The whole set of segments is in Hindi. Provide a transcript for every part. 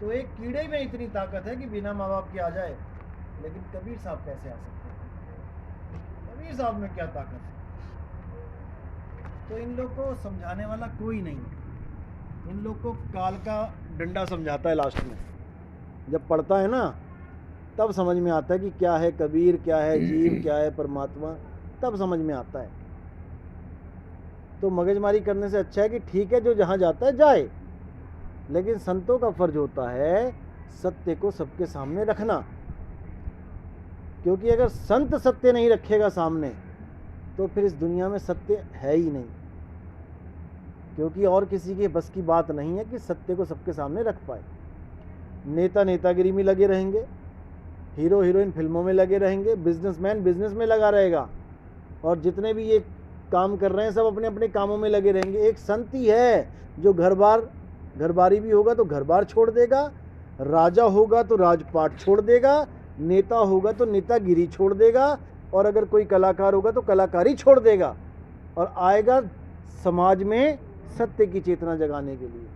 तो एक कीड़े में इतनी ताकत है कि बिना माँ बाप के आ जाए, लेकिन कबीर साहब कैसे आ सकते हैं? कबीर साहब में क्या ताकत है? तो इन लोग को समझाने वाला कोई नहीं है। इन लोग को काल का डंडा समझाता है लास्ट में। जब पढ़ता है ना तब समझ में आता है कि क्या है कबीर, क्या है जीव, क्या है परमात्मा, तब समझ में आता है। तो मगजमारी करने से अच्छा है कि ठीक है जो जहाँ जाता है जाए, लेकिन संतों का फर्ज होता है सत्य को सबके सामने रखना। क्योंकि अगर संत सत्य नहीं रखेगा सामने तो फिर इस दुनिया में सत्य है ही नहीं। क्योंकि और किसी के बस की बात नहीं है कि सत्य को सबके सामने रख पाए। नेता नेतागिरी में लगे रहेंगे, हीरो हीरोइन फिल्मों में लगे रहेंगे, बिजनेसमैन बिजनेस में लगा रहेगा, और जितने भी ये काम कर रहे हैं सब अपने अपने कामों में लगे रहेंगे। एक संत ही है जो घर बारी भी होगा तो घर बार छोड़ देगा, राजा होगा तो राजपाट छोड़ देगा, नेता होगा तो नेतागिरी छोड़ देगा, और अगर कोई कलाकार होगा तो कलाकारी छोड़ देगा, और आएगा समाज में सत्य की चेतना जगाने के लिए।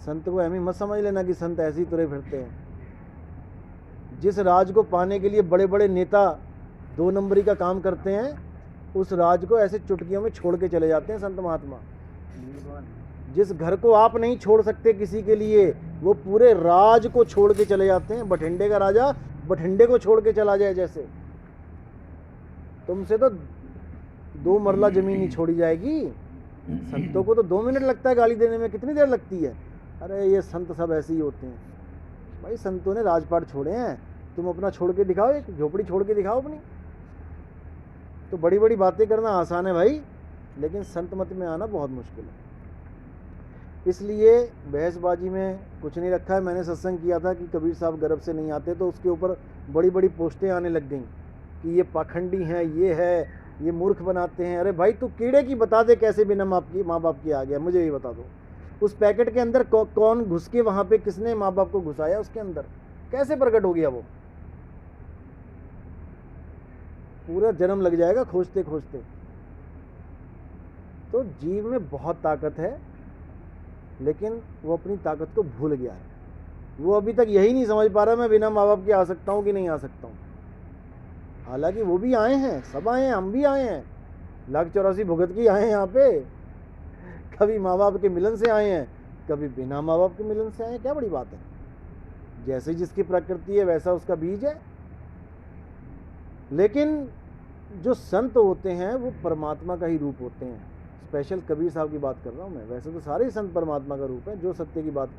संत को एम मत समझ लेना कि संत ऐसे ही तुरे फिरते हैं। जिस राज को पाने के लिए बड़े बड़े नेता 2 नंबरी का काम करते हैं, उस राज को ऐसे चुटकियों में छोड़ के चले जाते हैं संत महात्मा। जिस घर को आप नहीं छोड़ सकते किसी के लिए, वो पूरे राज को छोड़ के चले जाते हैं। बठिंडे का राजा बठिंडे को छोड़ के चला जाए जैसे। तुमसे तो 2 मरला जमीन नहीं छोड़ी जाएगी। संतों को तो 2 मिनट लगता है गाली देने में, कितनी देर लगती है? अरे ये संत सब ऐसे ही होते हैं भाई। संतों ने राजपाट छोड़े हैं, तुम अपना छोड़ के दिखाओ, एक झोपड़ी छोड़ के दिखाओ अपनी। तो बड़ी बड़ी बातें करना आसान है भाई, लेकिन संत मत में आना बहुत मुश्किल है। इसलिए बहसबाजी में कुछ नहीं रखा है। मैंने सत्संग किया था कि कबीर साहब गर्भ से नहीं आते, तो उसके ऊपर बड़ी बड़ी पोस्टें आने लग गई कि ये पाखंडी हैं, ये है, ये मूर्ख बनाते हैं। अरे भाई तू कीड़े की बता दे कैसे बिना माँ बाप की आ गया, मुझे भी बता दो। उस पैकेट के अंदर कौन घुस के, वहाँ पे किसने माँ बाप को घुसाया उसके अंदर, कैसे प्रकट हो गया वो? पूरा जन्म लग जाएगा खोजते खोजते। तो जीव में बहुत ताकत है, लेकिन वो अपनी ताकत को भूल गया है। वो अभी तक यही नहीं समझ पा रहा मैं बिना माँ बाप के आ सकता हूँ कि नहीं आ सकता हूँ। हालांकि वो भी आए हैं, सब आए हैं, हम भी आए हैं, 1,84 भुगत की आए हैं यहाँ पे। कभी माँ बाप के मिलन से आए हैं, कभी बिना माँ बाप के मिलन से आए हैं। क्या बड़ी बात है? जैसे जिसकी प्रकृति है वैसा उसका बीज है। लेकिन जो संत होते हैं वो परमात्मा का ही रूप होते हैं। स्पेशल कबीर साहब की बात कर रहा हूँ मैं, वैसे तो सारे ही संत परमात्मा का रूप है जो सत्य की बात